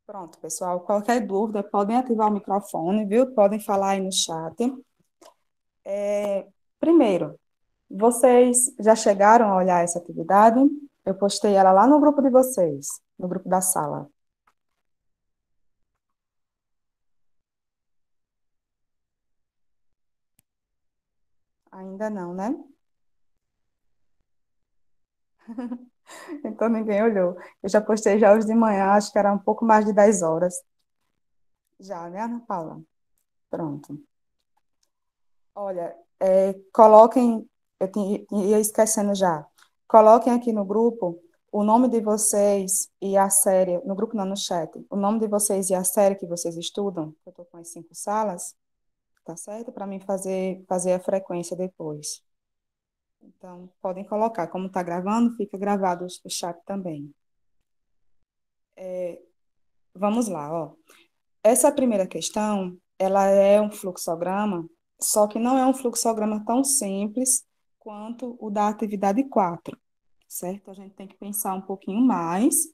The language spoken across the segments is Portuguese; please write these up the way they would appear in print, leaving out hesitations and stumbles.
Pronto, pessoal. Qualquer dúvida, podem ativar o microfone, viu? Podem falar aí no chat. Primeiro, vocês já chegaram a olhar essa atividade? Eu postei ela lá no grupo de vocês, no grupo da sala. Ainda não, né? Então ninguém olhou. Eu já postei já hoje de manhã, acho que era um pouco mais de 10 horas. Já, né, Ana Paula? Pronto. Olha, coloquem, ia esquecendo já, coloquem aqui no grupo o nome de vocês e a série, no grupo não, no chat, o nome de vocês e a série que vocês estudam, eu estou com as 5 salas, tá certo? Para mim fazer a frequência depois. Então, podem colocar, como está gravando, fica gravado o chat também. Vamos lá, ó. Essa primeira questão, ela é um fluxograma, só que não é um fluxograma tão simples quanto o da atividade 4, certo? A gente tem que pensar um pouquinho mais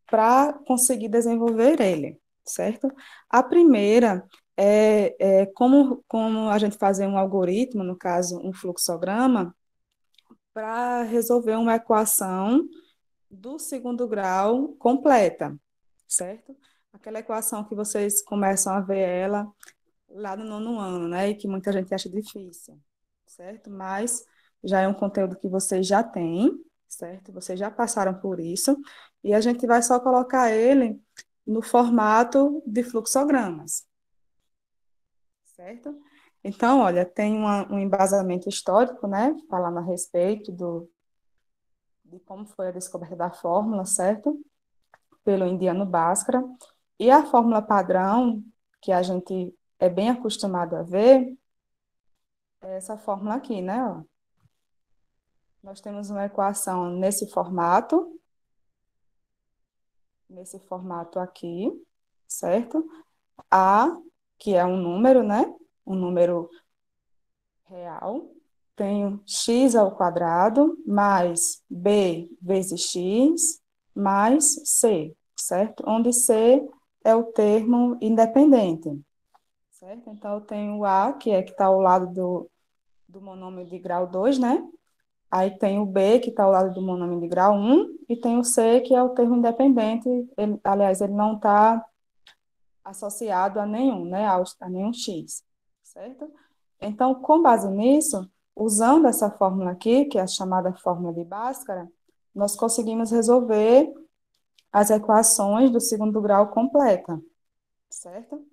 para conseguir desenvolver ele, certo? A primeira é como a gente fazer um algoritmo, no caso, um fluxograma, para resolver uma equação do segundo grau completa, certo? Aquela equação que vocês começam a ver ela lá no nono ano, né? E que muita gente acha difícil, certo? Mas já é um conteúdo que vocês já têm, certo? Vocês já passaram por isso, e a gente vai só colocar ele no formato de fluxogramas, certo? Então, olha, tem um embasamento histórico, né? Falando a respeito de como foi a descoberta da fórmula, certo? Pelo indiano Bhaskara. E a fórmula padrão, que a gente é bem acostumado a ver, é essa fórmula aqui, né? Ó. Nós temos uma equação nesse formato aqui, certo? A, que é um número, né? Um número real. Tenho x ao quadrado mais b vezes x mais c, certo? Onde c é o termo independente, certo? Então, eu tenho o a, que está ao lado do monômio de grau 2, né? Aí tem o B, que está ao lado do monômio de grau 1, e tem o C, que é o termo independente. Aliás, ele não está associado a nenhum, né? A nenhum X, certo? Então, com base nisso, usando essa fórmula aqui, que é a chamada fórmula de Bhaskara, nós conseguimos resolver as equações do segundo grau completa, certo?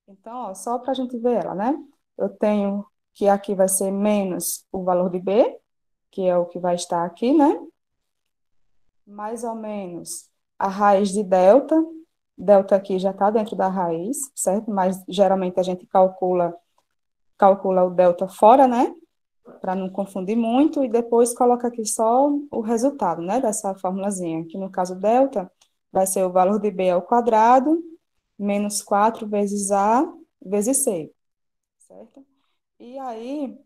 Então, ó, só para a gente ver ela, né? Eu tenho que aqui vai ser menos o valor de B, que é o que vai estar aqui, né? Mais ou menos a raiz de delta. Delta aqui já está dentro da raiz, certo? Mas geralmente a gente calcula o delta fora, né? Para não confundir muito, e depois coloca aqui só o resultado, né? Dessa formulazinha, que no caso delta vai ser o valor de B ao quadrado, menos 4 vezes A vezes C, certo? E aí,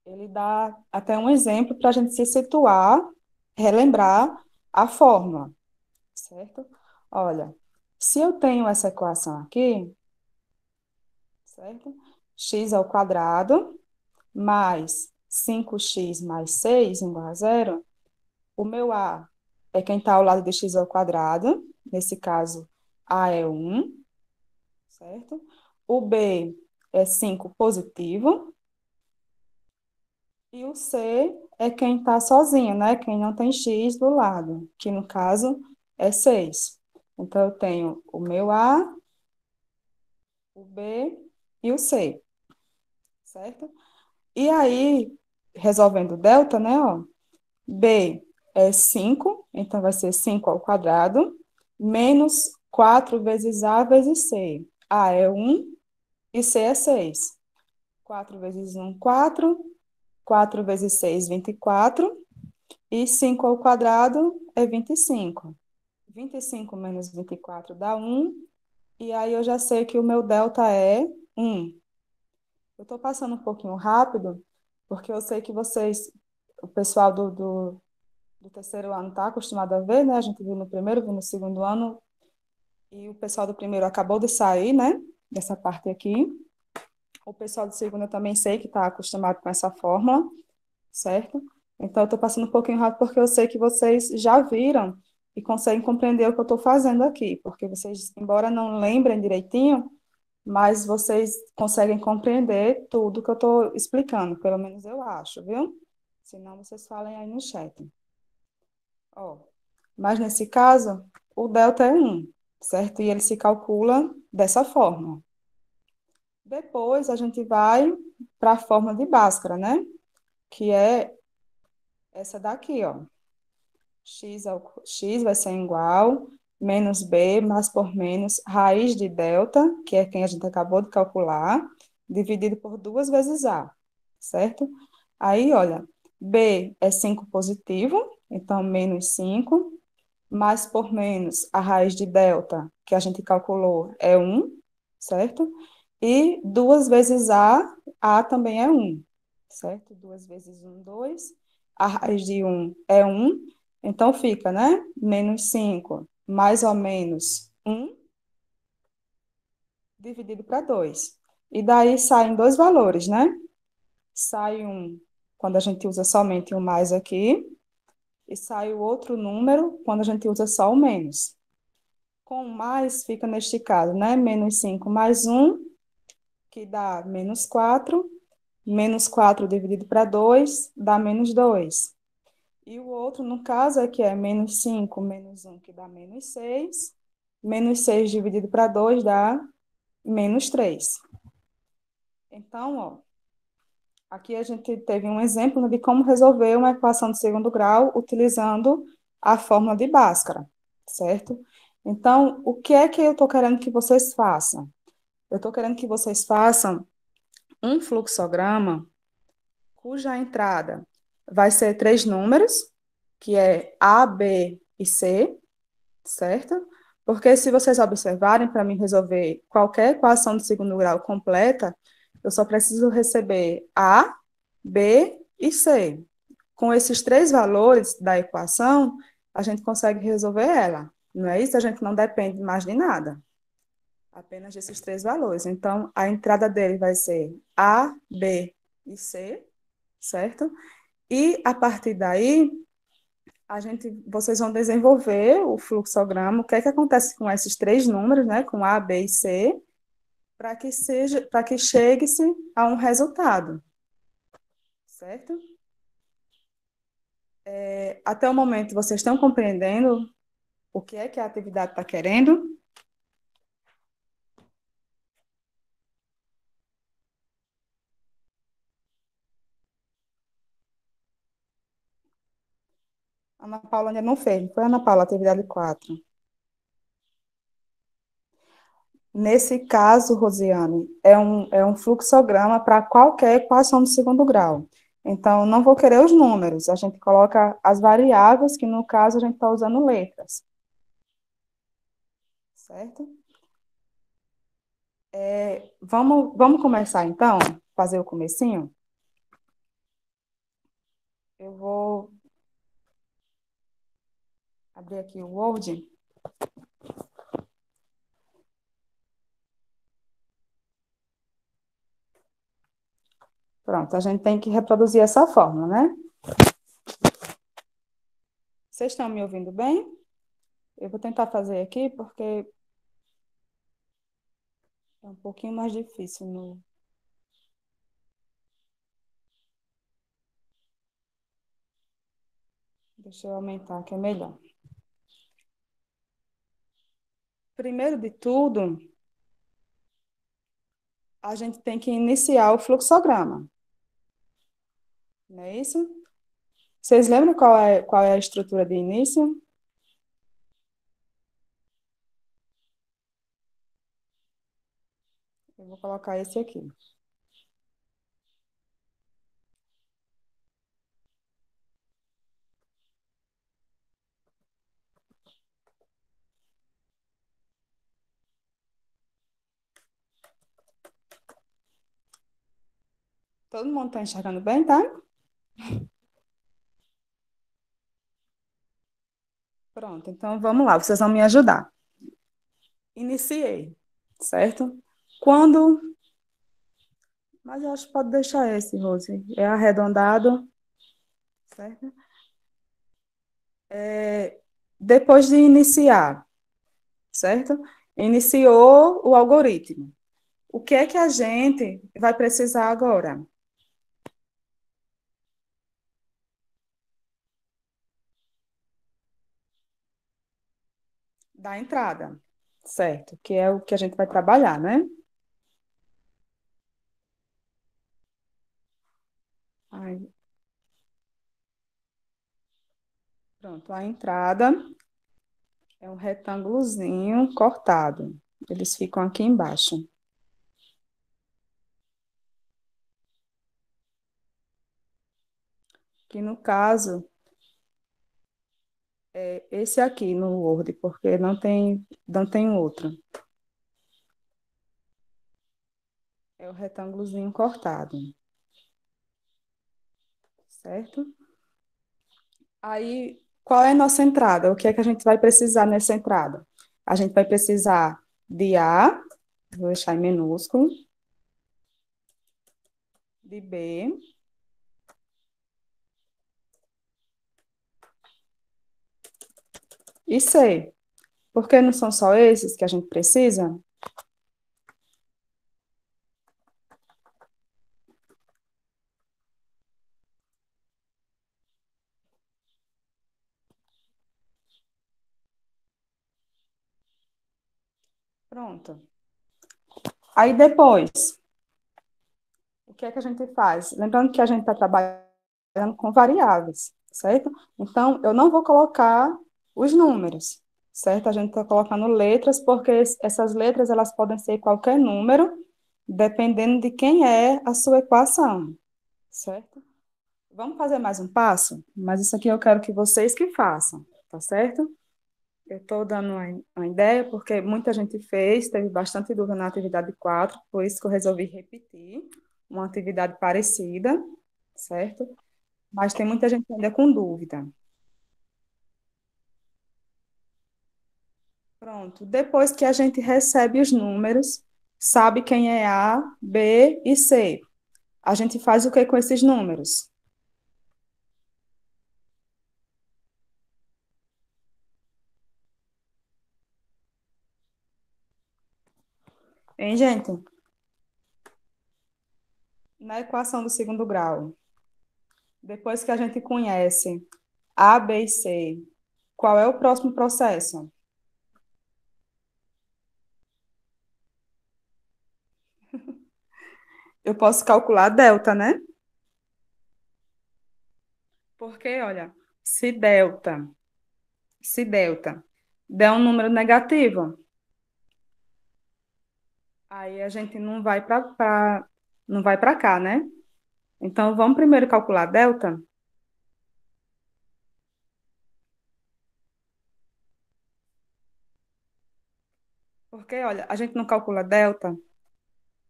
ele dá até um exemplo para a gente se situar, relembrar a fórmula, certo? Olha, se eu tenho essa equação aqui, certo? X ao quadrado mais 5x mais 6 igual a zero, o meu A é quem está ao lado de x ao quadrado, nesse caso, A é 1, certo? O B é 5 positivo, e o C é quem está sozinho, né? Quem não tem x do lado, que no caso é 6. Então, eu tenho o meu A, o B e o C, certo? E aí, resolvendo o delta, né, ó, B é 5, então vai ser 5 ao quadrado, menos 4 vezes A vezes C. A é 1 e C é 6. 4 vezes 1, 4. 4 vezes 6, 24. E 5 ao quadrado é 25. 25 menos 24 dá 1. E aí eu já sei que o meu delta é 1. Eu estou passando um pouquinho rápido, porque eu sei que vocês, o pessoal do terceiro ano está acostumado a ver, né? A gente viu no primeiro, viu no segundo ano, e o pessoal do primeiro acabou de sair, né? Dessa parte aqui. O pessoal do segundo eu também sei que está acostumado com essa fórmula, certo? Então, eu estou passando um pouquinho rápido porque eu sei que vocês já viram e conseguem compreender o que eu estou fazendo aqui, porque vocês, embora não lembrem direitinho, mas vocês conseguem compreender tudo que eu estou explicando, pelo menos eu acho, viu? Se não, vocês falem aí no chat. Ó, mas nesse caso, o delta é 1, certo? E ele se calcula dessa forma. Depois a gente vai para a forma de Bhaskara, né? Que é essa daqui, ó. X vai ser igual menos b mais por menos raiz de delta, que é quem a gente acabou de calcular, dividido por 2 vezes a, certo? Aí, olha, b é 5 positivo, então menos 5 mais por menos a raiz de delta, que a gente calculou, é 1, certo? E 2 vezes a também é 1, certo? 2 vezes 1, 2. A raiz de 1 é 1, então fica, né? Menos 5, mais ou menos 1, dividido para 2. E daí saem dois valores, né? Sai um quando a gente usa somente o mais aqui, e sai o outro número quando a gente usa só o menos. Com mais fica neste caso, né? Menos 5 mais um, que dá menos 4. Menos 4 dividido para 2 dá menos 2. E o outro, no caso, é que é menos 5 menos um, que dá menos 6. Menos 6 dividido para 2 dá menos 3. Então, ó, aqui a gente teve um exemplo de como resolver uma equação de segundo grau utilizando a fórmula de Bhaskara, certo? Então, o que é que eu estou querendo que vocês façam? Eu estou querendo que vocês façam um fluxograma cuja entrada vai ser três números, que é A, B e C, certo? Porque se vocês observarem, para mim resolver qualquer equação de segundo grau completa, eu só preciso receber A, B e C. Com esses três valores da equação, a gente consegue resolver ela. Não é isso? A gente não depende mais de nada. Apenas desses três valores. Então, a entrada dele vai ser A, B e C, certo? E a partir daí, vocês vão desenvolver o fluxograma, o que é que acontece com esses três números, né, com A, B e C, para que chegue-se a um resultado, certo? Até o momento, vocês estão compreendendo o que é que a atividade está querendo? A Ana Paula ainda não fez, não foi, Ana Paula, a atividade 4. Nesse caso, Rosiane, é um fluxograma para qualquer equação de segundo grau. Então, não vou querer os números, a gente coloca as variáveis, que no caso a gente está usando letras, certo? Vamos começar então, fazer o comecinho? Eu vou abrir aqui o Word. Pronto, a gente tem que reproduzir essa fórmula, né? Vocês estão me ouvindo bem? Eu vou tentar fazer aqui porque é um pouquinho mais difícil. Deixa eu aumentar, que é melhor. Primeiro de tudo, a gente tem que iniciar o fluxograma, não é isso? Vocês lembram qual é a estrutura de início? Eu vou colocar esse aqui. Todo mundo está enxergando bem, tá? Pronto, então vamos lá, vocês vão me ajudar. Iniciei, certo? Quando. Mas eu acho que pode deixar esse, Rose. É arredondado, certo? Depois de iniciar, certo? Iniciou o algoritmo. O que é que a gente vai precisar agora? Da entrada, certo? Que é o que a gente vai trabalhar, né? Aí, pronto, a entrada é um retângulozinho cortado. Eles ficam aqui embaixo. Que no caso é esse aqui no Word, porque não tem outro. É o retângulozinho cortado, certo? Aí, qual é a nossa entrada? O que é que a gente vai precisar nessa entrada? A gente vai precisar de A, vou deixar em minúsculo, de B e C. Porque não são só esses que a gente precisa? Pronto. Aí depois, o que é que a gente faz? Lembrando que a gente está trabalhando com variáveis, certo? Então, eu não vou colocar os números, certo? A gente está colocando letras, porque essas letras elas podem ser qualquer número, dependendo de quem é a sua equação, certo? Vamos fazer mais um passo? Mas isso aqui eu quero que vocês que façam, tá certo? Eu estou dando uma ideia, porque muita gente fez, teve bastante dúvida na atividade 4, por isso que eu resolvi repetir uma atividade parecida, certo? Mas tem muita gente ainda com dúvida. Pronto, depois que a gente recebe os números, sabe quem é A, B e C. A gente faz o que com esses números? Hein, gente? Na equação do segundo grau, depois que a gente conhece A, B e C, qual é o próximo processo? Eu posso calcular a delta, né? Porque, olha, se delta, se delta der um número negativo, aí a gente não vai para cá, né? Então, vamos primeiro calcular delta, porque, olha, a gente não calcula delta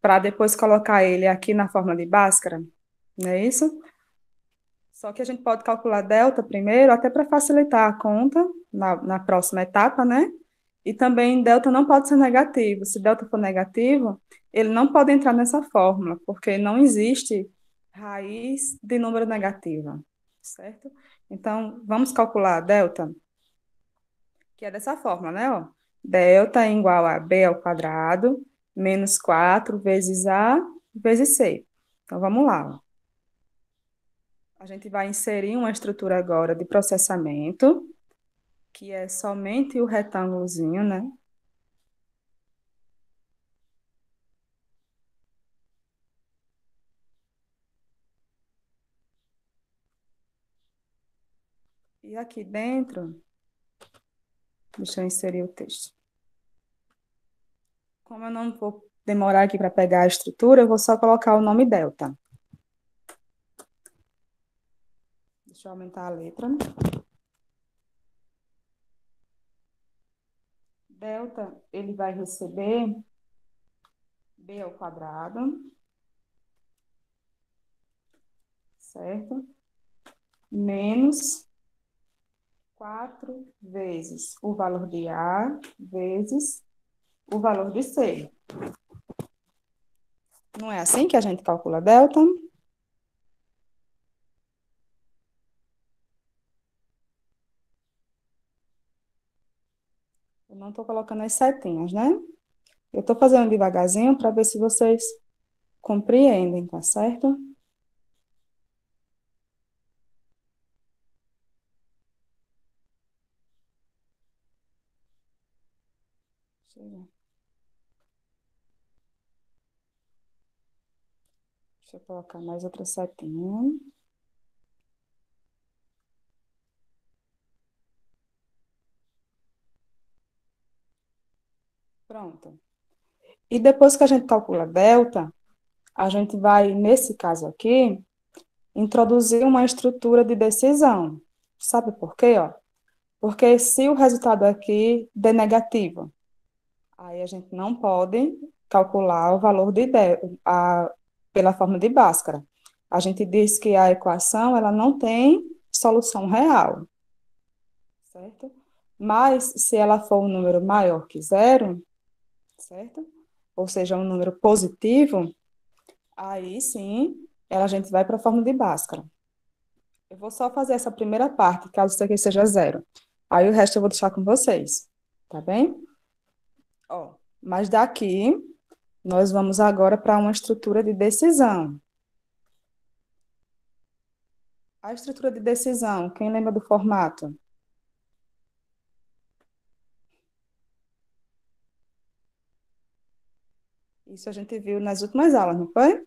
para depois colocar ele aqui na forma de Bhaskara, não é isso? Só que a gente pode calcular delta primeiro, até para facilitar a conta na próxima etapa, né? E também delta não pode ser negativo. Se delta for negativo, ele não pode entrar nessa fórmula, porque não existe raiz de número negativa, certo? Então, vamos calcular a delta, que é dessa forma, né? Ó. Delta é igual a b ao quadrado menos 4 vezes a vezes c. Então, vamos lá. Ó. A gente vai inserir uma estrutura agora de processamento, que é somente o retângulozinho, né? E aqui dentro, deixa eu inserir o texto. Como eu não vou demorar aqui para pegar a estrutura, eu vou só colocar o nome delta. Deixa eu aumentar a letra. Delta, ele vai receber b ao quadrado, certo? Menos 4 vezes o valor de A vezes o valor de C. Não é assim que a gente calcula delta? Eu não estou colocando as setinhas, né? Eu estou fazendo devagarzinho para ver se vocês compreendem, tá certo? Deixa eu colocar mais outra setinha. Pronto. E depois que a gente calcula delta, a gente vai, nesse caso aqui, introduzir uma estrutura de decisão. Sabe por quê, ó? Porque se o resultado aqui der negativo, aí a gente não pode calcular o valor pela forma de Bhaskara. A gente diz que a equação ela não tem solução real, certo? Mas se ela for um número maior que zero, certo? Ou seja, um número positivo, aí sim, a gente vai para a forma de Bhaskara. Eu vou só fazer essa primeira parte, caso isso aqui seja zero. Aí o resto eu vou deixar com vocês, tá bem? Ó, mas daqui nós vamos agora para uma estrutura de decisão. A estrutura de decisão, quem lembra do formato? Isso a gente viu nas últimas aulas, não foi?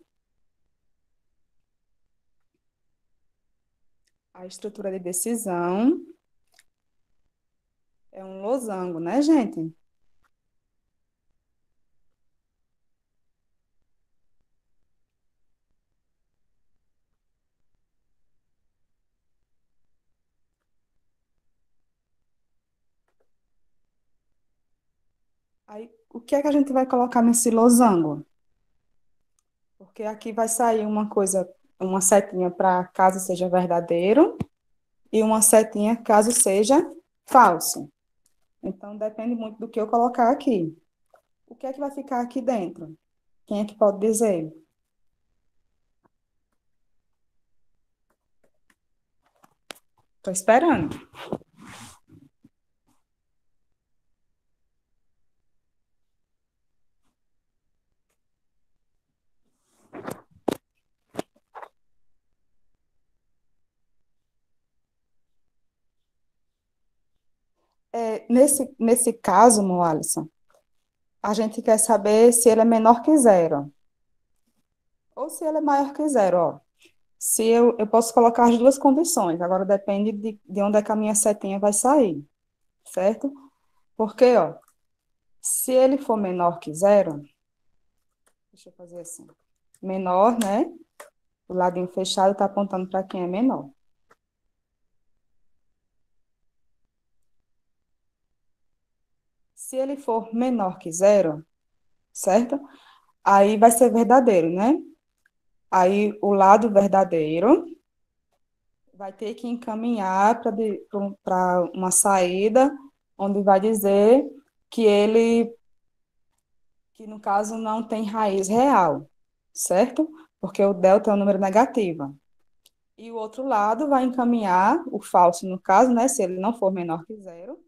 A estrutura de decisão é um losango, né, gente? Aí, o que é que a gente vai colocar nesse losango? Porque aqui vai sair uma coisa, uma setinha para caso seja verdadeiro e uma setinha caso seja falso. Então, depende muito do que eu colocar aqui. O que é que vai ficar aqui dentro? Quem é que pode dizer? Estou esperando. Nesse caso, Moalisson, a gente quer saber se ele é menor que zero ou se ele é maior que zero. Ó. Se eu posso colocar as duas condições, agora depende de onde é que a minha setinha vai sair, certo? Porque, ó, se ele for menor que zero, deixa eu fazer assim, menor, né? O ladinho fechado está apontando para quem é menor. Se ele for menor que zero, certo? Aí vai ser verdadeiro, né? Aí o lado verdadeiro vai ter que encaminhar para uma saída onde vai dizer que que no caso não tem raiz real, certo? Porque o delta é um número negativo. E o outro lado vai encaminhar, o falso no caso, né? Se ele não for menor que zero,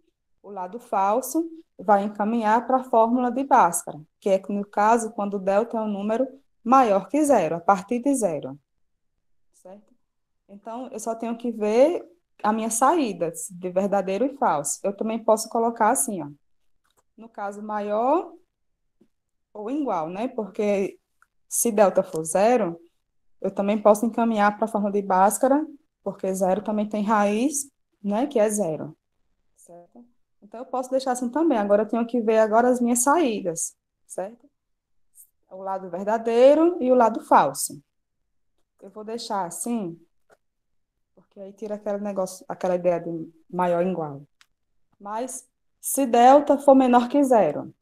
o lado falso vai encaminhar para a fórmula de Bhaskara, que é no caso quando o delta é um número maior que zero, a partir de zero, certo? Então, eu só tenho que ver a minha saída de verdadeiro e falso. Eu também posso colocar assim, ó, no caso maior ou igual, né? Porque se delta for zero, eu também posso encaminhar para a forma de Bhaskara, porque zero também tem raiz, né? Que é zero, certo? Então, eu posso deixar assim também. Agora, eu tenho que ver agora as minhas saídas, certo? O lado verdadeiro e o lado falso. Eu vou deixar assim, porque aí tira aquele negócio, aquela ideia de maior e igual. Mas se delta for menor que zero,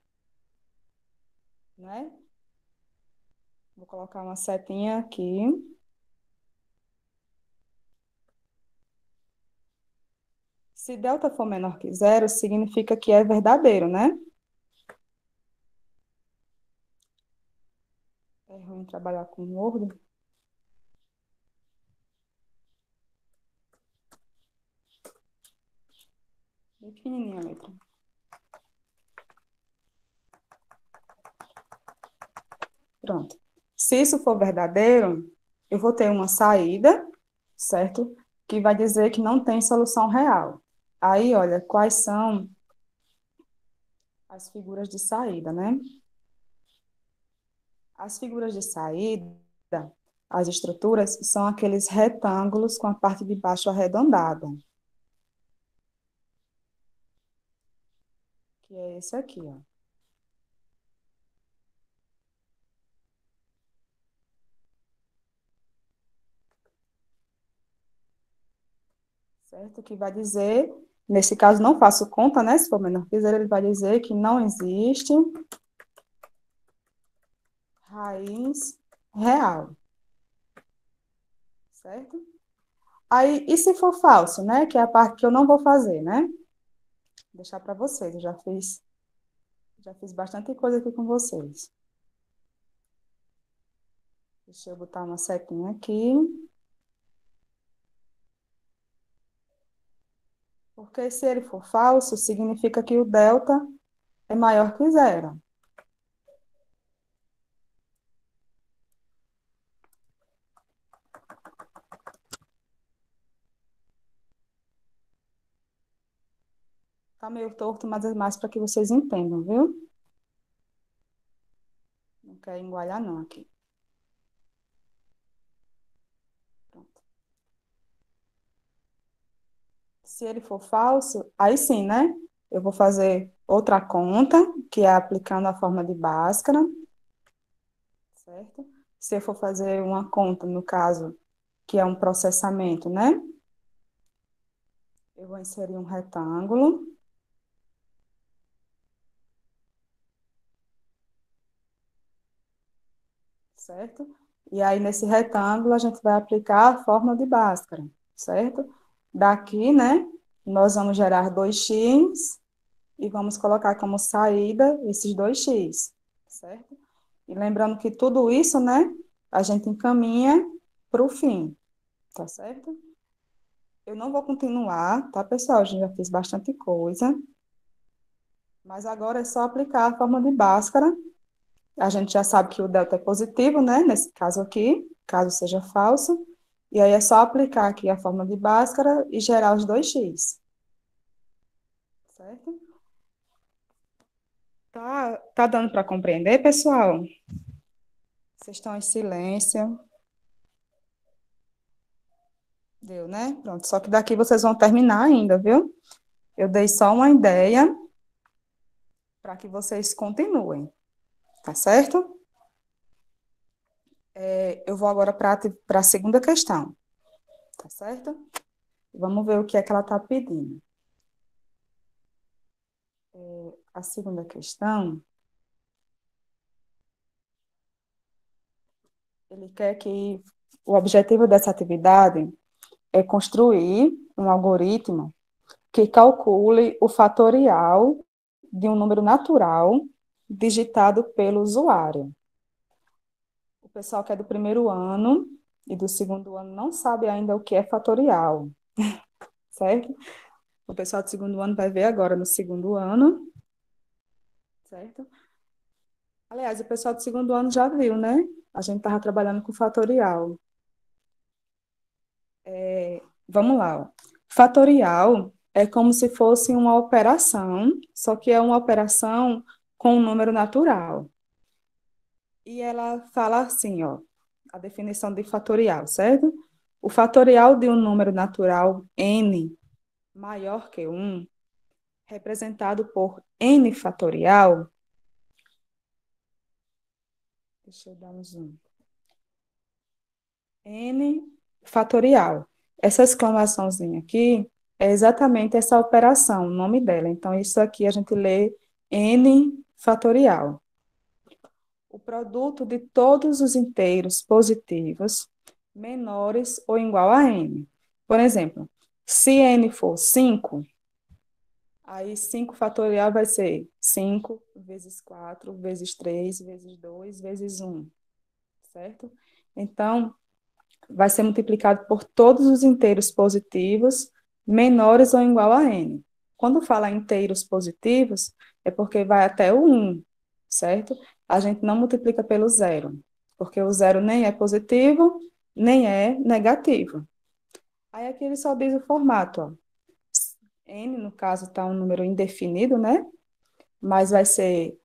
né? Vou colocar uma setinha aqui. Se delta for menor que zero, significa que é verdadeiro, né? É ruim trabalhar com Word. Bem pequenininha a letra. Pronto. Se isso for verdadeiro, eu vou ter uma saída, certo? Que vai dizer que não tem solução real. Aí, olha, quais são as figuras de saída, né? As figuras de saída, as estruturas, são aqueles retângulos com a parte de baixo arredondada, que é esse aqui, ó. Certo? Que vai dizer, nesse caso não faço conta, né? Se for menor que zero, ele vai dizer que não existe raiz real, certo? Aí, e se for falso, né? Que é a parte que eu não vou fazer, né? Vou deixar para vocês, eu já fiz bastante coisa aqui com vocês. Deixa eu botar uma setinha aqui. Porque se ele for falso, significa que o delta é maior que zero. Tá meio torto, mas é mais para que vocês entendam, viu? Não quer engualhar não aqui. Pronto. Se ele for falso, aí sim, né? Eu vou fazer outra conta, que é aplicando a forma de Bhaskara, certo? Se eu for fazer uma conta, no caso, que é um processamento, né? Eu vou inserir um retângulo, certo? E aí, nesse retângulo, a gente vai aplicar a fórmula de Bhaskara, certo? Daqui, né, nós vamos gerar 2x e vamos colocar como saída esses 2x, certo? E lembrando que tudo isso, né, a gente encaminha para o fim, tá certo? Eu não vou continuar, tá, pessoal? A gente já fez bastante coisa, mas agora é só aplicar a fórmula de Bhaskara. A gente já sabe que o delta é positivo, né? Nesse caso aqui, caso seja falso. E aí é só aplicar aqui a fórmula de Bhaskara e gerar os 2x, certo? Tá dando para compreender, pessoal? Vocês estão em silêncio. Deu, né? Pronto. Só que daqui vocês vão terminar ainda, viu? Eu dei só uma ideia para que vocês continuem, tá certo? Eu vou agora para a segunda questão, tá certo? Vamos ver o que é que ela está pedindo. A segunda questão, ele quer que o objetivo dessa atividade é construir um algoritmo que calcule o fatorial de um número natural digitado pelo usuário. O pessoal que é do primeiro ano e do segundo ano não sabe ainda o que é fatorial, certo? O pessoal do segundo ano vai ver agora no segundo ano, certo? Aliás, o pessoal do segundo ano já viu, né? A gente estava trabalhando com fatorial. Vamos lá, ó. Fatorial é como se fosse uma operação, só que é uma operação com um número natural. E ela fala assim, ó, a definição de fatorial, certo? O fatorial de um número natural n maior que 1, representado por n fatorial, deixa eu dar um zoom, n fatorial. Essa exclamaçãozinha aqui é exatamente essa operação, o nome dela. Então, isso aqui a gente lê n fatorial. O produto de todos os inteiros positivos menores ou igual a n. Por exemplo, se n for 5, Aí 5 fatorial vai ser 5 vezes 4 vezes 3 vezes 2 vezes um, certo? Então, vai ser multiplicado por todos os inteiros positivos menores ou igual a n. Quando fala inteiros positivos, é porque vai até o 1, certo? A gente não multiplica pelo zero, porque o zero nem é positivo, nem é negativo. Aí aqui ele só diz o formato, ó. N, no caso, está um número indefinido, né? Mas vai ser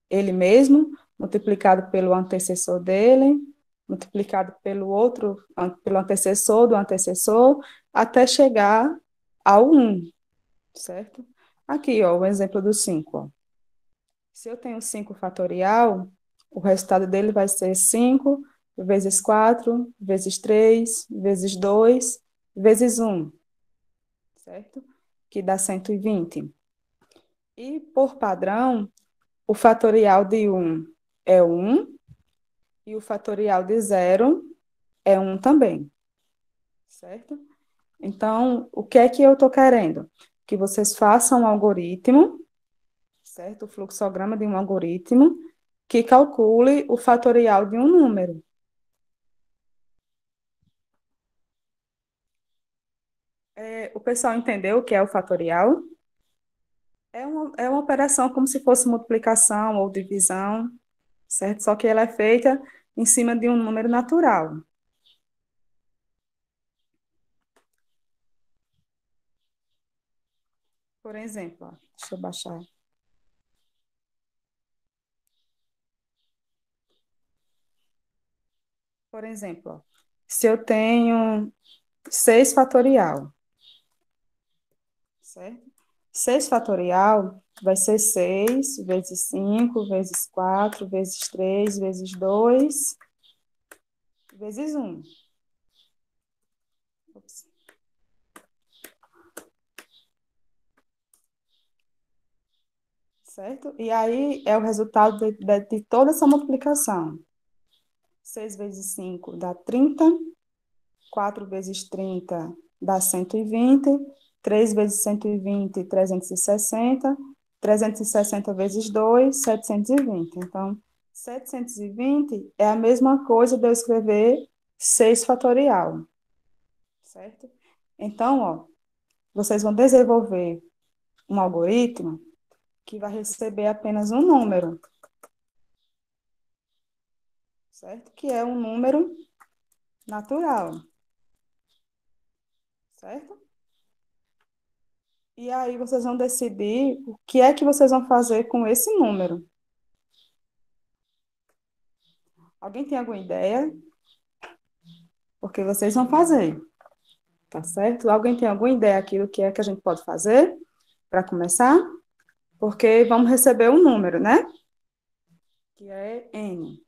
ele mesmo, multiplicado pelo antecessor dele, multiplicado pelo outro, pelo antecessor do antecessor, até chegar ao um, certo? Aqui, ó, o exemplo do 5. Ó. Se eu tenho 5 fatorial, o resultado dele vai ser 5 vezes 4 vezes 3 vezes 2 vezes um, certo? Que dá 120. E, por padrão, o fatorial de um é um e o fatorial de zero é um também, certo? Então, o que é que eu estou querendo? Que vocês façam um algoritmo, certo? O fluxograma de um algoritmo que calcule o fatorial de um número. O pessoal entendeu o que é o fatorial? É uma operação como se fosse multiplicação ou divisão, certo? Só que ela é feita em cima de um número natural. Por exemplo, ó, deixa eu baixar. Por exemplo, ó, se eu tenho 6 fatorial, certo? 6 fatorial vai ser 6 vezes 5 vezes 4 vezes 3 vezes 2 vezes um, certo? E aí é o resultado de toda essa multiplicação. 6 vezes 5 dá 30, 4 vezes 30 dá 120, 3 vezes 120, 360, 360 vezes 2, 720. Então, 720 é a mesma coisa de eu escrever 6 fatorial, certo? Então, ó, vocês vão desenvolver um algoritmo que vai receber apenas um número, certo? Que é um número natural, certo? E aí vocês vão decidir o que é que vocês vão fazer com esse número. Alguém tem alguma ideia? Porque vocês vão fazer, tá certo? Alguém tem alguma ideia aqui do que é que a gente pode fazer para começar? Porque vamos receber um número, né? Que é N.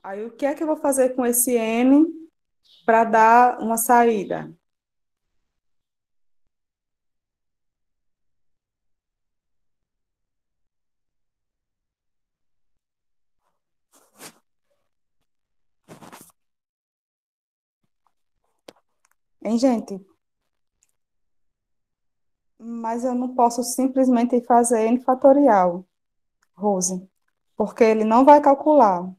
Aí o que é que eu vou fazer com esse N para dar uma saída? Hein, gente? Mas eu não posso simplesmente fazer N fatorial, Rose, porque ele não vai calcular.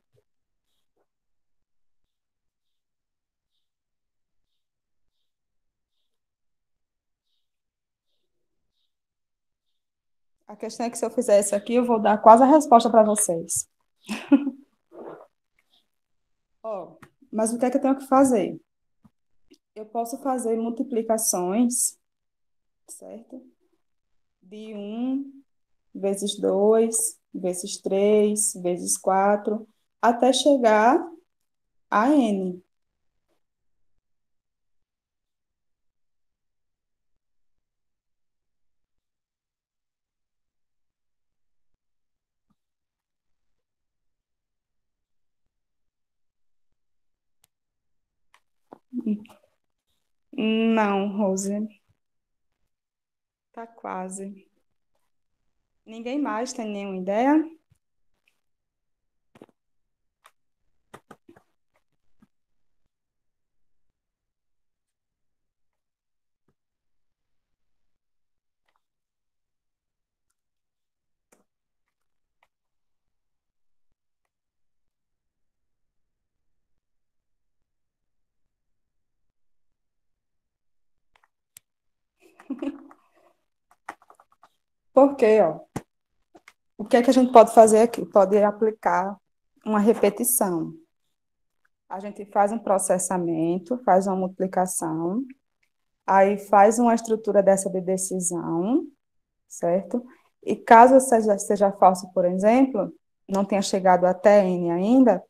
A questão é que se eu fizer isso aqui, eu vou dar quase a resposta para vocês. Ó, mas o que é que eu tenho que fazer? Eu posso fazer multiplicações, certo? De um vezes 2 vezes 3 vezes 4 até chegar a N. Não, Rose, tá quase. Ninguém mais tem nenhuma ideia? Porque, ó, o que é que a gente pode fazer aqui? Pode aplicar uma repetição. A gente faz um processamento, faz uma multiplicação, aí faz uma estrutura dessa de decisão, certo? E caso seja falso, por exemplo, não tenha chegado até N ainda,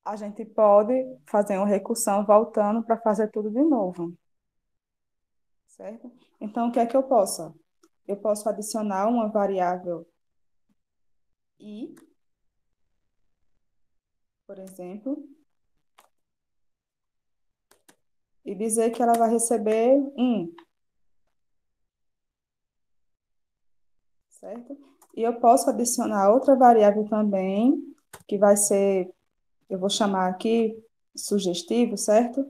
a gente pode fazer uma recursão voltando para fazer tudo de novo, certo? Então, o que é que eu posso? Eu posso adicionar uma variável i, por exemplo, e dizer que ela vai receber 1, certo? E eu posso adicionar outra variável também, que vai ser, eu vou chamar aqui sugestivo, certo?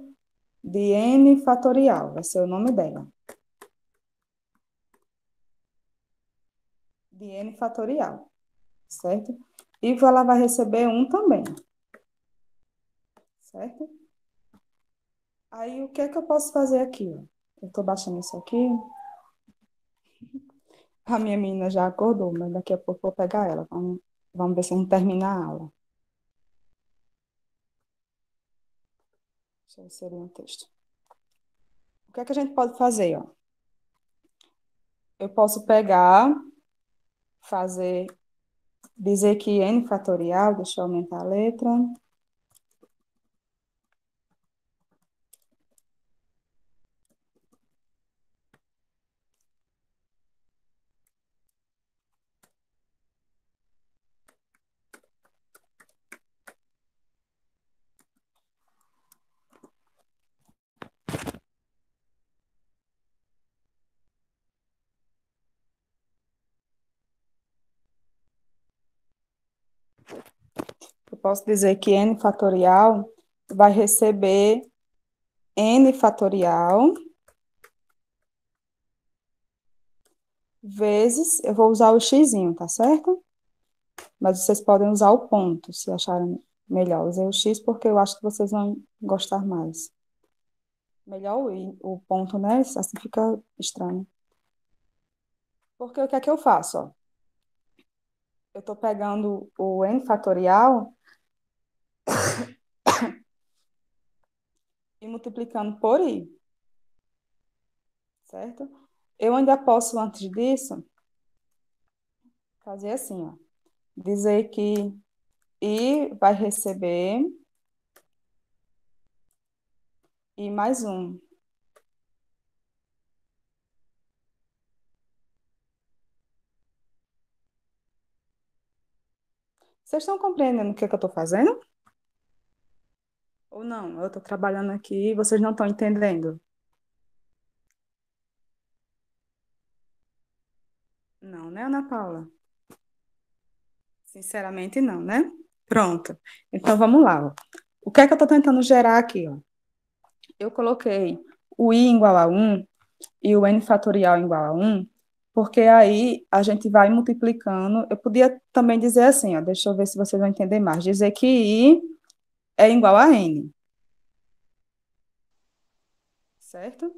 De n fatorial, vai ser o nome dela, de n fatorial, certo? E ela vai receber 1 também, certo? Aí, o que é que eu posso fazer aqui? Ó? Eu estou baixando isso aqui, a minha menina já acordou, mas daqui a pouco eu vou pegar ela. Vamos ver se a gente termina a aula. Deixa eu inserir um texto. O que é que a gente pode fazer, ó? Eu posso pegar, fazer, dizer que n fatorial, deixa eu aumentar a letra. Eu posso dizer que n fatorial vai receber n fatorial vezes, eu vou usar o xizinho, tá certo? Mas vocês podem usar o ponto, se acharem melhor. Usei o x porque eu acho que vocês vão gostar mais. Melhor o ponto, né? Assim fica estranho. Porque o que é que eu faço, ó? Eu estou pegando o n fatorial e multiplicando por i, certo? Eu ainda posso, antes disso, fazer assim, ó. Dizer que i vai receber i mais 1. Vocês estão compreendendo o que é que eu estou fazendo? Ou não? Eu estou trabalhando aqui e vocês não estão entendendo? Não, né, Ana Paula? Sinceramente, não, né? Pronto. Então, vamos lá, ó. O que é que eu estou tentando gerar aqui, ó? Eu coloquei o i igual a 1 e o n fatorial igual a 1, porque aí a gente vai multiplicando. Eu podia também dizer assim, ó, deixa eu ver se vocês vão entender mais. Dizer que i é igual a n, certo?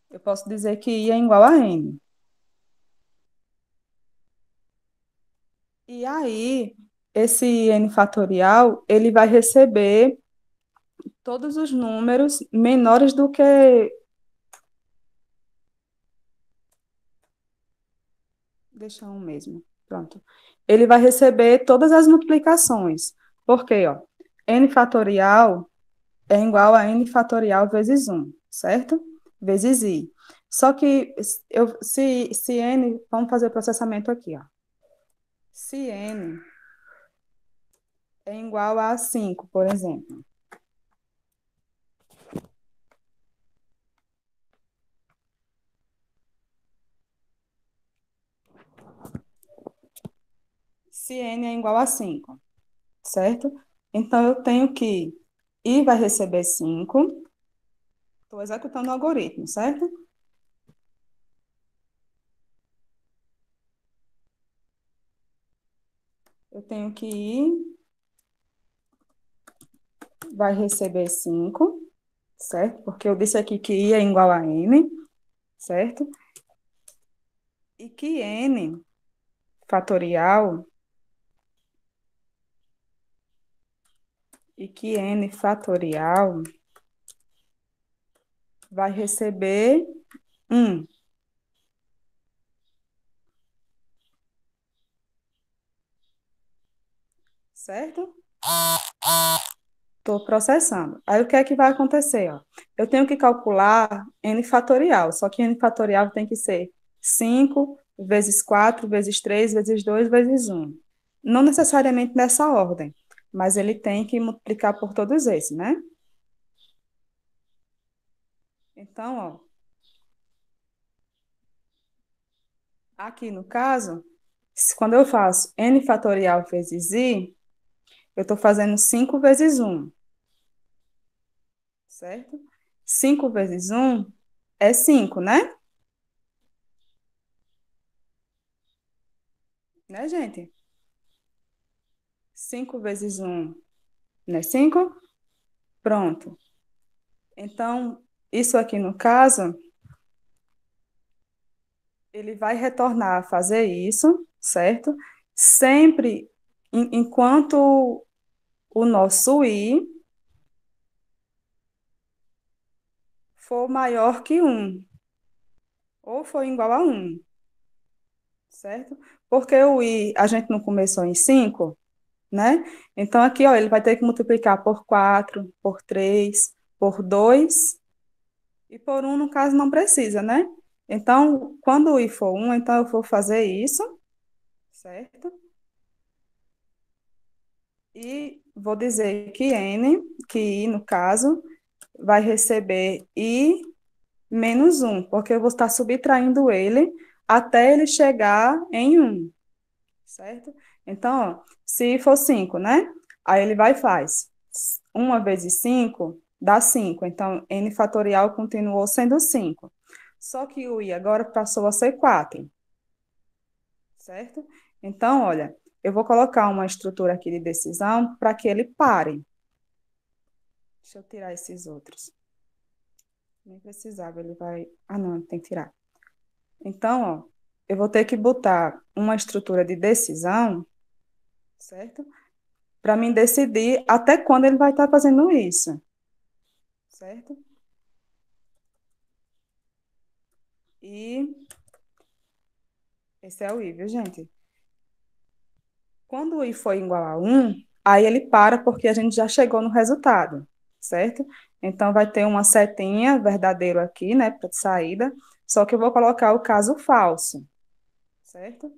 Eu posso dizer que i é igual a n. E aí, esse n fatorial, ele vai receber todos os números menores do que. Deixa um mesmo. Pronto. Ele vai receber todas as multiplicações. Por quê, ó? N fatorial é igual a n fatorial vezes 1, certo? Vezes i. Só que se n, vamos fazer o processamento aqui, ó. Se n é igual a 5, por exemplo. Se n é igual a 5, certo? Então, eu tenho que i vai receber 5. Estou executando o algoritmo, certo? Eu tenho que i vai receber 5, certo? Porque eu disse aqui que i é igual a n, certo? E que n fatorial, e que n fatorial vai receber 1, certo? Estou processando. Aí o que é que vai acontecer? Ó? Eu tenho que calcular n fatorial, só que n fatorial tem que ser 5 vezes 4 vezes 3 vezes 2 vezes um. Não necessariamente nessa ordem, mas ele tem que multiplicar por todos esses, né? Então, ó, aqui no caso, quando eu faço n fatorial vezes i, eu estou fazendo 5 vezes um, certo? 5 vezes um é 5, né? Né, gente? 5 vezes um, não é 5? Pronto. Então, isso aqui no caso, ele vai retornar a fazer isso, certo? Sempre enquanto o nosso i for maior que um ou for igual a um, certo? Porque o i a gente não começou em 5, né? Então, aqui, ó, ele vai ter que multiplicar por 4, por 3, por 2 e por um no caso, não precisa, né? Então, quando o i for um, então eu vou fazer isso, certo? E vou dizer que i, no caso, vai receber i menos um, porque eu vou estar subtraindo ele até ele chegar em um, certo? Então, ó, se for 5, né? Aí ele vai e faz 1 vezes 5 dá 5. Então, n fatorial continuou sendo 5. Só que o i agora passou a ser 4, certo? Então, olha, eu vou colocar uma estrutura aqui de decisão para que ele pare. Deixa eu tirar esses outros. Nem precisava, ele vai. Ah, não, tem que tirar. Então, ó, eu vou ter que botar uma estrutura de decisão, certo? Para mim decidir até quando ele vai estar fazendo isso, certo? E esse é o i, viu, gente? Quando o i for igual a um, aí ele para porque a gente já chegou no resultado, certo? Então vai ter uma setinha verdadeiro aqui, né, para saída, só que eu vou colocar o caso falso, certo?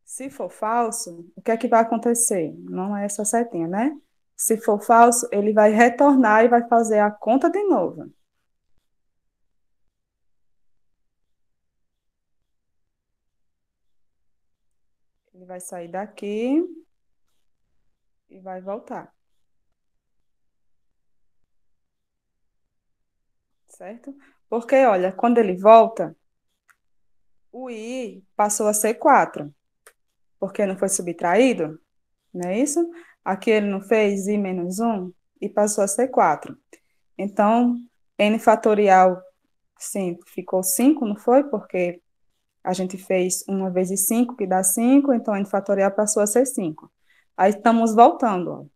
Se for falso, o que é que vai acontecer? Não é essa setinha, né? Se for falso, ele vai retornar e vai fazer a conta de novo. Ele vai sair daqui e vai voltar, certo? Porque, olha, quando ele volta, o i passou a ser 4, porque não foi subtraído, não é isso? Aqui ele não fez i menos um e passou a ser 4. Então, n fatorial, sim, ficou 5, não foi? Porque a gente fez 1 vezes 5, que dá 5, então n fatorial passou a ser 5. Aí estamos voltando, ó.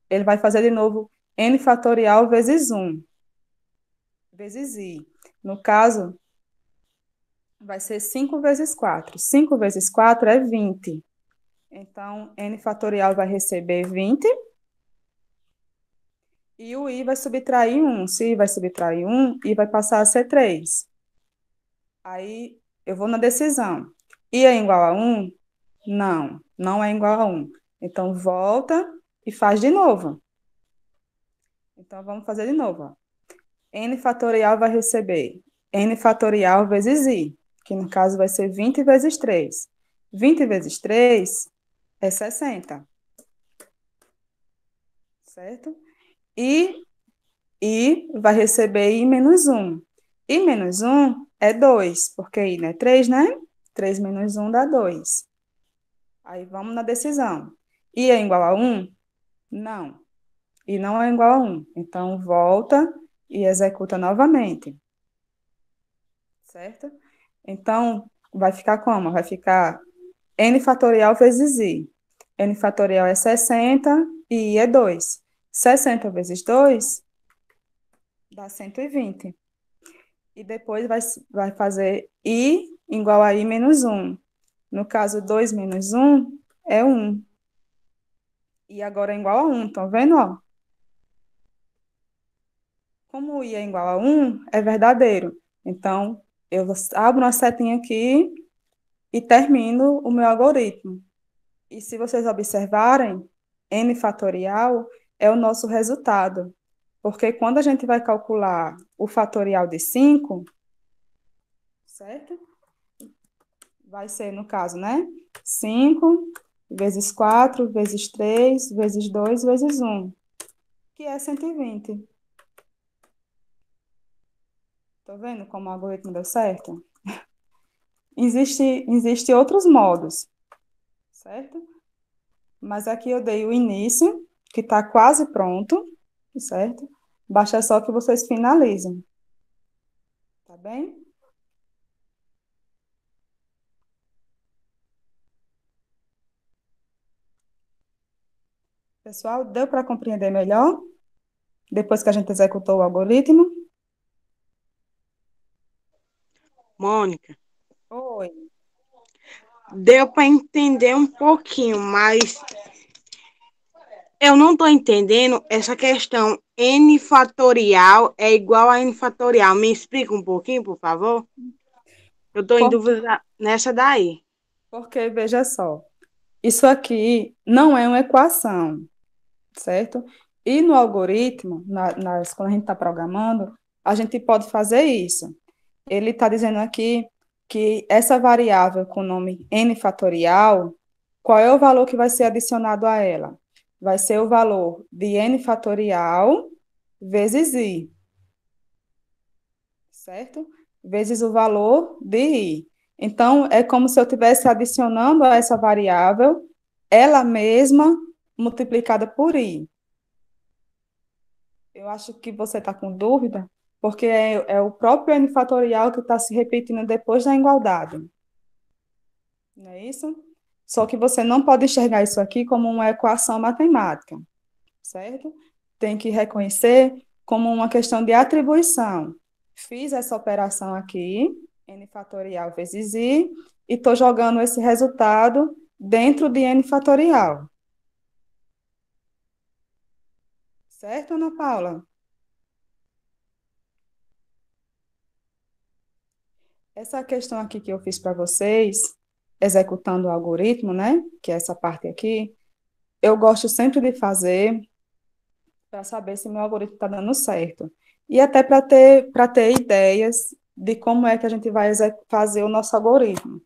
Ele vai fazer de novo n fatorial vezes um vezes i. No caso, vai ser 5 vezes 4. 5 vezes 4 é 20. Então, n fatorial vai receber 20 e o i vai subtrair 1. Se i vai subtrair 1, i vai passar a ser 3. Aí, eu vou na decisão. I é igual a 1? Não, não é igual a 1. Então, volta e faz de novo. Então, vamos fazer de novo. Ó. N fatorial vai receber n fatorial vezes i, que no caso vai ser 20 vezes 3. 20 vezes 3 é 60, certo? E vai receber i menos um. I menos um é 2, porque i não é 3, né? 3 menos um dá 2. Aí vamos na decisão. I é igual a 1? Não. e não é igual a um. Então, volta e executa novamente, certo? Então, vai ficar como? Vai ficar n fatorial vezes i. N fatorial é 60 e i é 2. 60 vezes 2 dá 120. E depois vai fazer i igual a i menos um. No caso, 2 menos um é um. E agora é igual a um. Estão vendo? Ó? Como o i é igual a um, é verdadeiro. Então, eu abro uma setinha aqui e termino o meu algoritmo. E se vocês observarem, n fatorial é o nosso resultado. Porque quando a gente vai calcular o fatorial de 5, certo? Vai ser, no caso, né? 5 vezes 4 vezes 3 vezes 2 vezes um, que é 120. Tá vendo como o algoritmo deu certo? Existe outros modos, certo? Mas aqui eu dei o início, que está quase pronto, certo? Basta só que vocês finalizem, tá bem? Pessoal, deu para compreender melhor? Depois que a gente executou o algoritmo? Mônica, Oi. deu para entender um pouquinho, mas eu não estou entendendo essa questão n fatorial é igual a n fatorial. Me explica um pouquinho, por favor? Eu estou em Por- dúvida nessa daí. Porque, veja só, isso aqui não é uma equação, certo? E no algoritmo, quando a gente está programando, a gente pode fazer isso. Ele está dizendo aqui que essa variável com o nome n fatorial, qual é o valor que vai ser adicionado a ela? Vai ser o valor de n fatorial vezes i, certo? Vezes o valor de i. Então, é como se eu estivesse adicionando a essa variável ela mesma multiplicada por i. Eu acho que você está com dúvida, porque é o próprio n fatorial que está se repetindo depois da igualdade. Não é isso? Só que você não pode enxergar isso aqui como uma equação matemática, certo? Tem que reconhecer como uma questão de atribuição. Fiz essa operação aqui, n fatorial vezes i, e estou jogando esse resultado dentro de n fatorial. Certo, Ana Paula? Essa questão aqui que eu fiz para vocês, executando o algoritmo, né? Que é essa parte aqui, eu gosto sempre de fazer para saber se meu algoritmo está dando certo. E até para ter ideias de como é que a gente vai fazer o nosso algoritmo.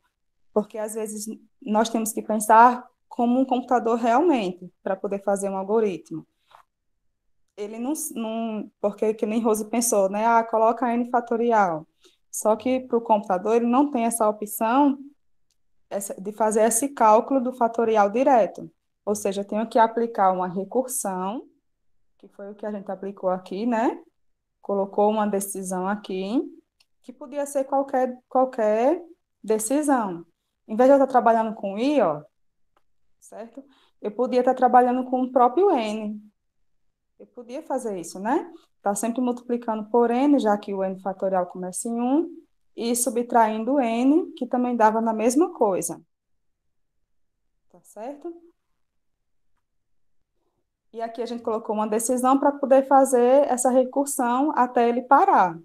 Porque às vezes nós temos que pensar como um computador realmente para poder fazer um algoritmo. Ele não, porque que nem Rose pensou, né? Ah, coloca n fatorial. Só que para o computador ele não tem essa opção de fazer esse cálculo do fatorial direto. Ou seja, eu tenho que aplicar uma recursão, que foi o que a gente aplicou aqui, né? Colocou uma decisão aqui, que podia ser qualquer decisão. Em vez de eu estar trabalhando com i, ó, certo? Eu podia estar trabalhando com o próprio n. Eu podia fazer isso, né? Tá sempre multiplicando por n, já que o n fatorial começa em um, e subtraindo o n, que também dava na mesma coisa. Tá certo? E aqui a gente colocou uma decisão para poder fazer essa recursão até ele parar,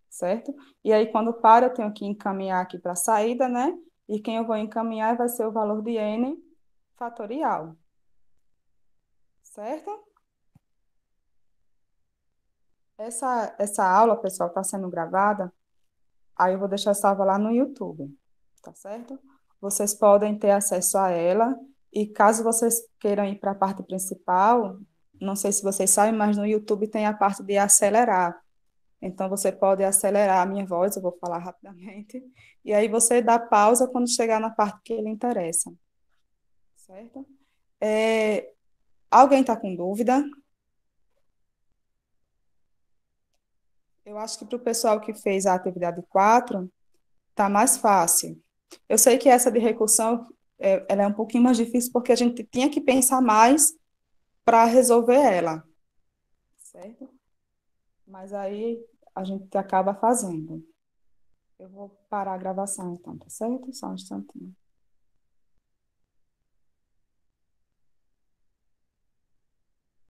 certo? E aí, quando para, eu tenho que encaminhar aqui para a saída, né? E quem eu vou encaminhar vai ser o valor de n fatorial, certo? Essa aula, pessoal, está sendo gravada, aí eu vou deixar salva lá no YouTube, tá certo? Vocês podem ter acesso a ela, e caso vocês queiram ir para a parte principal, não sei se vocês sabem, mas no YouTube tem a parte de acelerar. Então, você pode acelerar a minha voz, eu vou falar rapidamente, e aí você dá pausa quando chegar na parte que lhe interessa, certo? Alguém está com dúvida? Eu acho que para o pessoal que fez a atividade 4 tá mais fácil. Eu sei que essa de recursão, ela é um pouquinho mais difícil porque a gente tinha que pensar mais para resolver ela, certo? Mas aí a gente acaba fazendo. Eu vou parar a gravação então, tá certo? Só um instantinho.